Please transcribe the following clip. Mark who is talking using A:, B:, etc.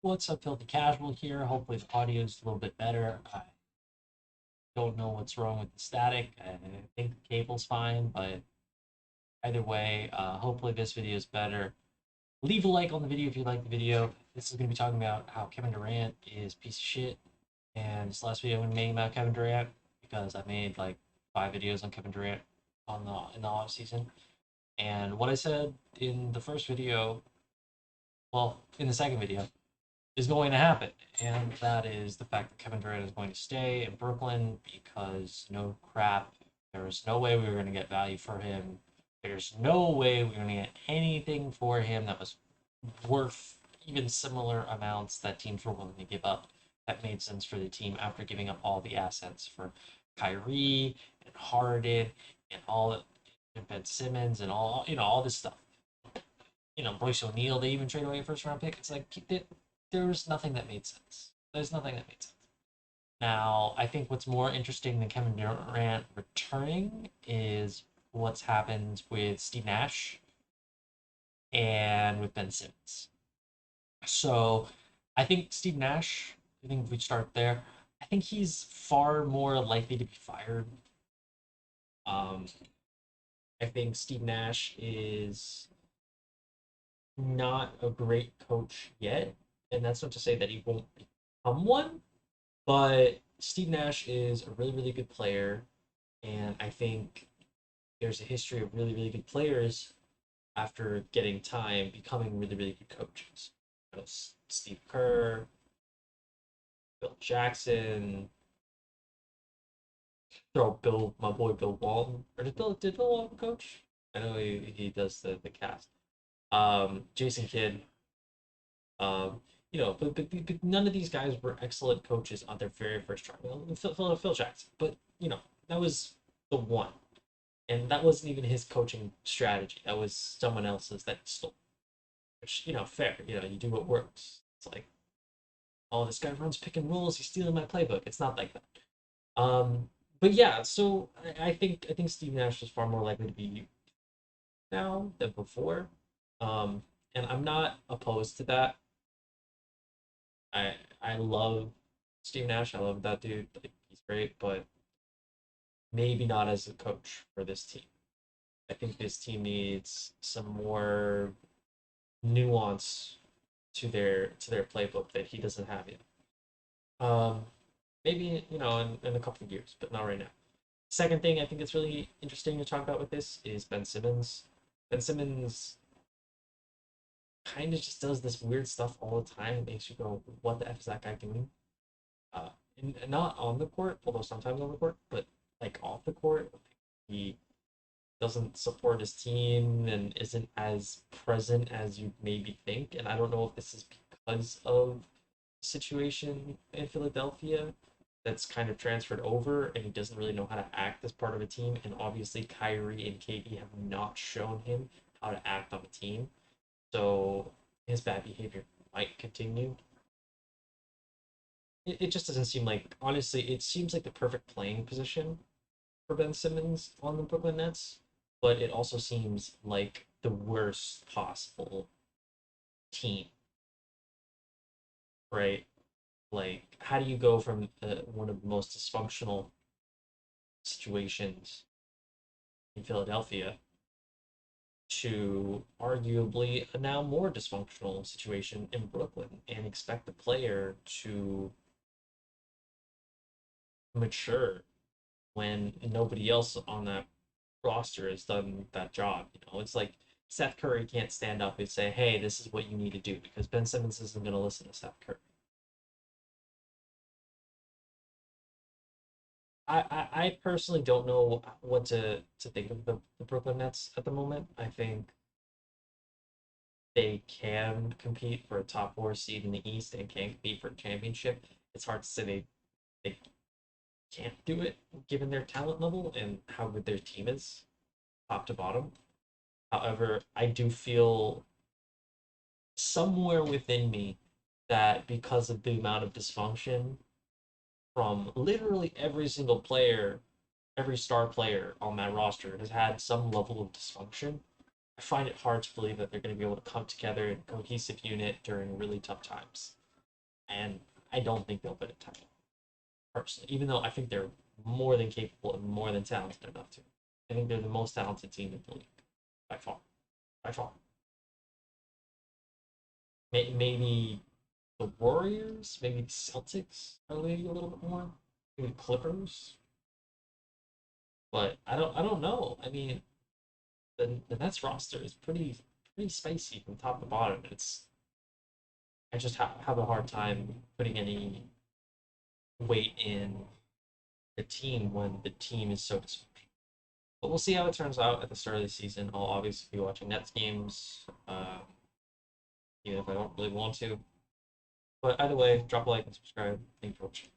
A: What's up, Filthy Casual here? Hopefully the audio is a little bit better. I don't know what's wrong with the static. I think the cable's fine, but either way, hopefully this video is better. Leave a like on the video if you like the video. This is going to be talking about how Kevin Durant is a piece of shit. And this last video I'm going to make about Kevin Durant because I made like 5 videos on Kevin Durant in the off season. And what I said in the first video, well, in the second video, is going to happen, and that is the fact that Kevin Durant is going to stay in Brooklyn because no crap. There was no way we were going to get value for him. There's no way we were going to get anything for him that was worth even similar amounts that teams were willing to give up. That made sense for the team after giving up all the assets for Kyrie and Harden and all and Ben Simmons and all this stuff. Royce O'Neal, they even traded away a first round pick. It's like there was nothing that made sense. There's nothing that made sense. Now, I think what's more interesting than Kevin Durant returning is what's happened with Steve Nash and with Ben Simmons. So I think Steve Nash, I think if we start there, I think he's far more likely to be fired. Um, I think Steve Nash is not a great coach yet, and that's not to say that he won't become one. But Steve Nash is a really, really good player, and I think there's a history of really, really good players after getting time becoming really, really good coaches. Steve Kerr, Bill Jackson, my boy Bill Walton, or did Bill Walton coach? I know he does the cast. Jason Kidd, Um, but none of these guys were excellent coaches on their very first try. Well, Phil Jackson, but that was the one, and that wasn't even his coaching strategy. That was someone else's that he stole. Which fair. You do what works. It's like, oh, this guy runs pick and rolls. He's stealing my playbook. It's not like that. But yeah, so I think Steve Nash is far more likely to be now than before. Um, and I'm not opposed to that. I love Steve Nash. I love that dude. Like, he's great, but maybe not as a coach for this team. I think this team needs some more nuance to their playbook that he doesn't have yet. Um, maybe in a couple of years, but not right now. Second thing I think it's really interesting to talk about with this is Ben Simmons. Ben Simmons kind of just does this weird stuff all the time. It makes you go, "What the f is that guy doing?" uh, and not on the court, although sometimes on the court, but like off the court, he doesn't support his team and isn't as present as you maybe think. And I don't know if this is because of the situation in Philadelphia that's kind of transferred over and he doesn't really know how to act as part of a team. And obviously, Kyrie and KD have not shown him how to act on a team. So his bad behavior might continue. It just doesn't seem like, honestly, it seems like the perfect playing position for Ben Simmons on the Brooklyn Nets, but it also seems like the worst possible team, right? Like, how do you go from one of the most dysfunctional situations in Philadelphia to arguably a now more dysfunctional situation in Brooklyn and expect the player to mature when nobody else on that roster has done that job? It's like Seth Curry can't stand up and say, "Hey, this is what you need to do," because Ben Simmons isn't going to listen to Seth Curry. I personally don't know what to think of the Brooklyn Nets at the moment. I think they can compete for a top four seed in the East and can compete for a championship. It's hard to say they can't do it given their talent level and how good their team is, top to bottom. However, I do feel somewhere within me that because of the amount of dysfunction from literally every single player, every star player on that roster has had some level of dysfunction. I find it hard to believe that they're going to be able to come together in a cohesive unit during really tough times. and I don't think they'll win a title personally. Even though I think they're more than capable and more than talented enough to. I think they're the most talented team in the league by far, by far. Maybe the Warriors, maybe the Celtics are maybe a little bit more, maybe the Clippers, but I don't know. I mean, the Nets roster is pretty spicy from top to bottom. I just have a hard time putting any weight in the team when the team is so dysfunctional. But we'll see how it turns out at the start of the season. I'll obviously be watching Nets games, even if I don't really want to. But either way, drop a like and subscribe. Thank you for watching.